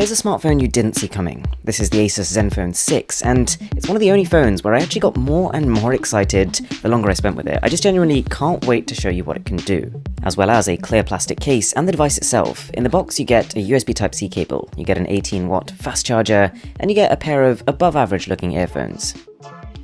here's a smartphone you didn't see coming. This is the Asus Zenfone 6, and it's one of the only phones where I actually got more and more excited the longer I spent with it. I just genuinely can't wait to show you what it can do. As well as a clear plastic case and the device itself. In the box you get a USB Type-C cable, you get an 18-watt fast charger, and you get a pair of above-average looking earphones.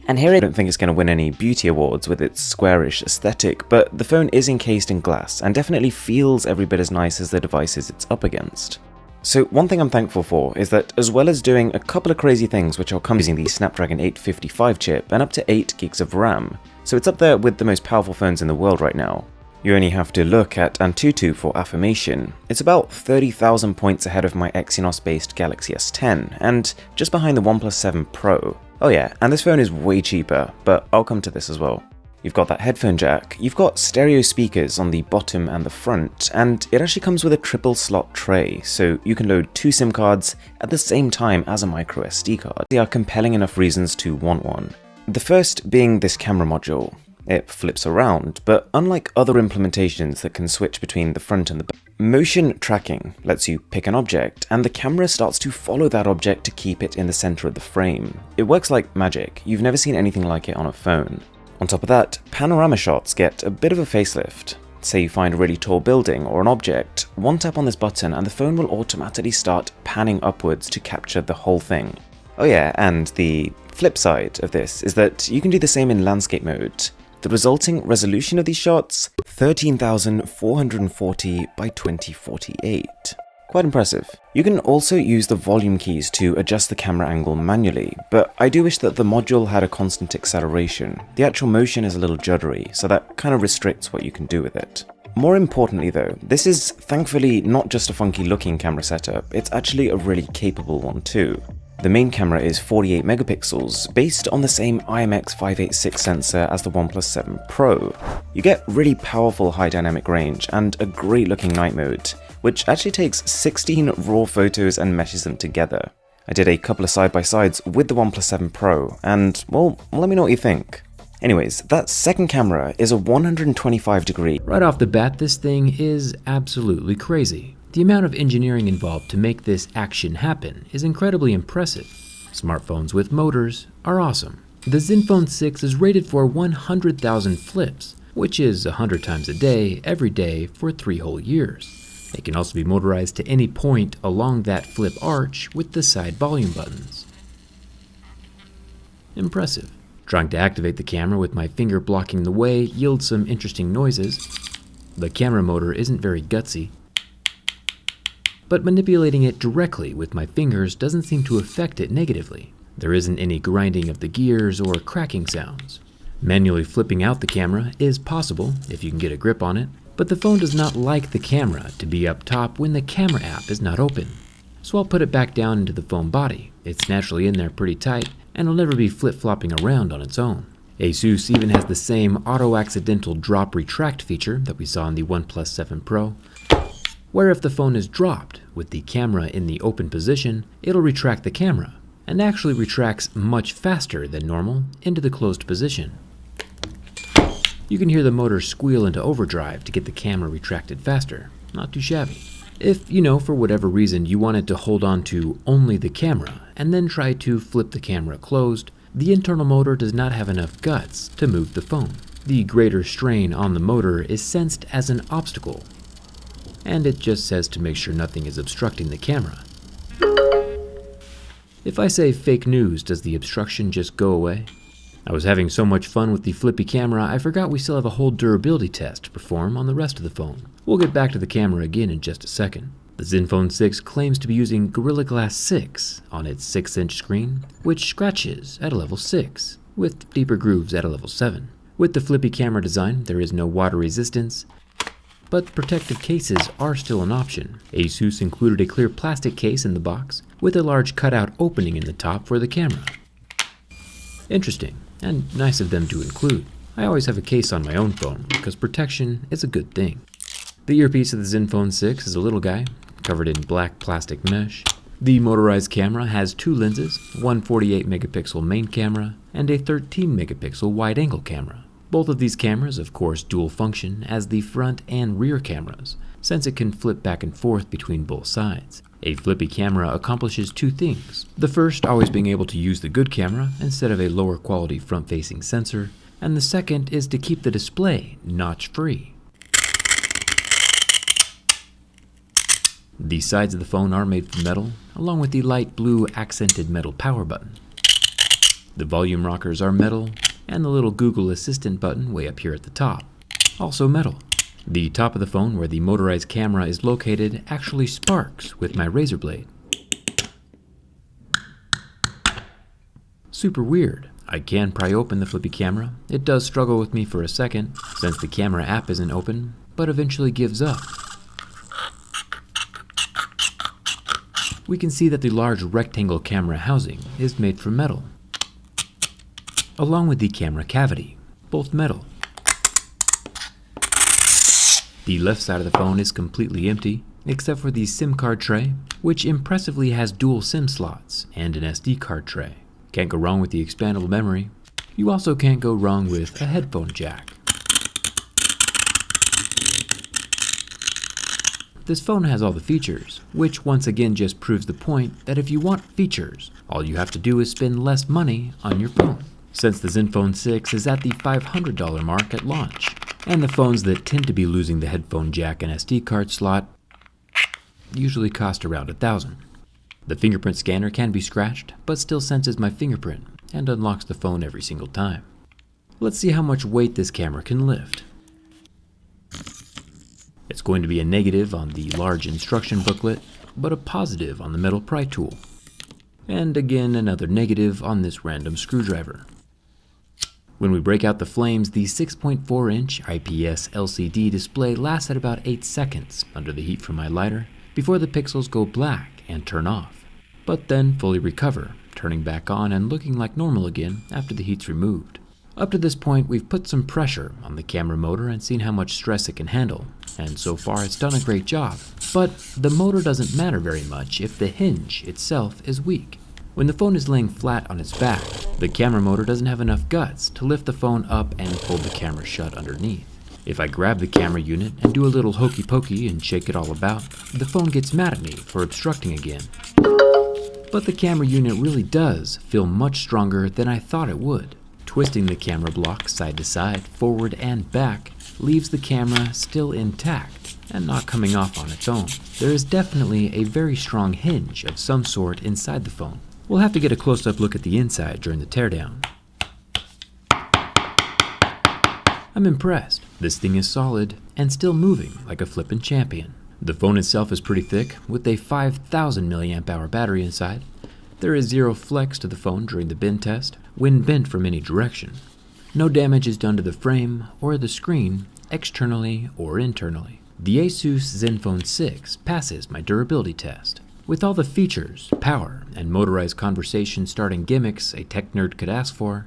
And here I don't think it's going to win any beauty awards with its squarish aesthetic, but the phone is encased in glass and definitely feels every bit as nice as the devices it's up against. So one thing I'm thankful for is that as well as doing a couple of crazy things which will come using the Snapdragon 855 chip and up to 8 gigs of RAM, so it's up there with the most powerful phones in the world right now. You only have to look at Antutu for affirmation. It's about 30,000 points ahead of my Exynos-based Galaxy S10, and just behind the OnePlus 7 Pro. Oh yeah, and this phone is way cheaper, but I'll come to this as well. You've got that headphone jack, you've got stereo speakers on the bottom and the front, and it actually comes with a triple slot tray, so you can load 2 SIM cards at the same time as a micro SD card. They are compelling enough reasons to want one. The first being this camera module. It flips around, but unlike other implementations that can switch between the front and the back, motion tracking lets you pick an object, and the camera starts to follow that object to keep it in the center of the frame. It works like magic. You've never seen anything like it on a phone. On top of that, panorama shots get a bit of a facelift. Say you find a really tall building or an object, one tap on this button and the phone will automatically start panning upwards to capture the whole thing. Oh yeah, and the flip side of this is that you can do the same in landscape mode. The resulting resolution of these shots, 13,440 by 2048. Quite impressive. You can also use the volume keys to adjust the camera angle manually, but I do wish that the module had a constant acceleration. The actual motion is a little juddery, so that kind of restricts what you can do with it. More importantly though, this is thankfully not just a funky looking camera setup, it's actually a really capable one too. The main camera is 48 megapixels, based on the same IMX586 sensor as the OnePlus 7 Pro. You get really powerful high dynamic range and a great looking night mode, which actually takes 16 raw photos and meshes them together. I did a couple of side-by-sides with the OnePlus 7 Pro, and well, let me know what you think. Anyways, that second camera is a 125-degree. Right off the bat, this thing is absolutely crazy. The amount of engineering involved to make this action happen is incredibly impressive. Smartphones with motors are awesome. The Zenfone 6 is rated for 100,000 flips, which is 100 times a day, every day, for 3 whole years. It can also be motorized to any point along that flip arch with the side volume buttons. Impressive. Trying to activate the camera with my finger blocking the way yields some interesting noises. The camera motor isn't very gutsy, but manipulating it directly with my fingers doesn't seem to affect it negatively. There isn't any grinding of the gears or cracking sounds. Manually flipping out the camera is possible if you can get a grip on it, but the phone does not like the camera to be up top when the camera app is not open. So I'll put it back down into the phone body. It's naturally in there pretty tight and will never be flip-flopping around on its own. Asus even has the same auto-accidental drop retract feature that we saw in the OnePlus 7 Pro, where if the phone is dropped with the camera in the open position, it'll retract the camera, and actually retracts much faster than normal into the closed position. You can hear the motor squeal into overdrive to get the camera retracted faster. Not too shabby. If, for whatever reason you wanted to hold on to only the camera and then try to flip the camera closed, the internal motor does not have enough guts to move the phone. The greater strain on the motor is sensed as an obstacle, and it just says to make sure nothing is obstructing the camera. If I say fake news, does the obstruction just go away? I was having so much fun with the flippy camera, I forgot we still have a whole durability test to perform on the rest of the phone. We'll get back to the camera again in just a second. The Zenfone 6 claims to be using Gorilla Glass 6 on its 6-inch screen, which scratches at a level 6, with deeper grooves at a level 7. With the flippy camera design, there is no water resistance, but protective cases are still an option. Asus included a clear plastic case in the box with a large cutout opening in the top for the camera. Interesting, and nice of them to include. I always have a case on my own phone because protection is a good thing. The earpiece of the Zenfone 6 is a little guy, covered in black plastic mesh. The motorized camera has 2 lenses, one 48 megapixel main camera and a 13 megapixel wide-angle camera. Both of these cameras, of course, dual function as the front and rear cameras, since it can flip back and forth between both sides. A flippy camera accomplishes two things. The first, always being able to use the good camera instead of a lower quality front-facing sensor, and the second is to keep the display notch-free. The sides of the phone are made from metal, along with the light blue accented metal power button. The volume rockers are metal, and the little Google Assistant button way up here at the top, also metal. The top of the phone where the motorized camera is located actually sparks with my razor blade. Super weird. I can pry open the flippy camera. It does struggle with me for a second, since the camera app isn't open, but eventually gives up. We can see that the large rectangle camera housing is made from metal, along with the camera cavity, both metal. The left side of the phone is completely empty, except for the SIM card tray, which impressively has dual SIM slots and an SD card tray. Can't go wrong with the expandable memory. You also can't go wrong with a headphone jack. This phone has all the features, which once again just proves the point that if you want features, all you have to do is spend less money on your phone. Since the Zenfone 6 is at the $500 mark at launch, and the phones that tend to be losing the headphone jack and SD card slot usually cost around $1,000. The fingerprint scanner can be scratched, but still senses my fingerprint and unlocks the phone every single time. Let's see how much weight this camera can lift. It's going to be a negative on the large instruction booklet, but a positive on the metal pry tool. And again, another negative on this random screwdriver. When we break out the flames, the 6.4-inch IPS LCD display lasts at about 8 seconds under the heat from my lighter before the pixels go black and turn off, but then fully recover, turning back on and looking like normal again after the heat's removed. Up to this point, we've put some pressure on the camera motor and seen how much stress it can handle, and so far it's done a great job. But the motor doesn't matter very much if the hinge itself is weak. When the phone is laying flat on its back, the camera motor doesn't have enough guts to lift the phone up and pull the camera shut underneath. If I grab the camera unit and do a little hokey pokey and shake it all about, the phone gets mad at me for obstructing again. But the camera unit really does feel much stronger than I thought it would. Twisting the camera block side to side, forward and back, leaves the camera still intact and not coming off on its own. There is definitely a very strong hinge of some sort inside the phone. We'll have to get a close-up look at the inside during the teardown. I'm impressed. This thing is solid and still moving like a flippin' champion. The phone itself is pretty thick, with a 5,000 mAh battery inside. There is zero flex to the phone during the bend test, when bent from any direction. No damage is done to the frame or the screen, externally or internally. The Asus Zenfone 6 passes my durability test. With all the features, power, and motorized conversation starting gimmicks a tech nerd could ask for,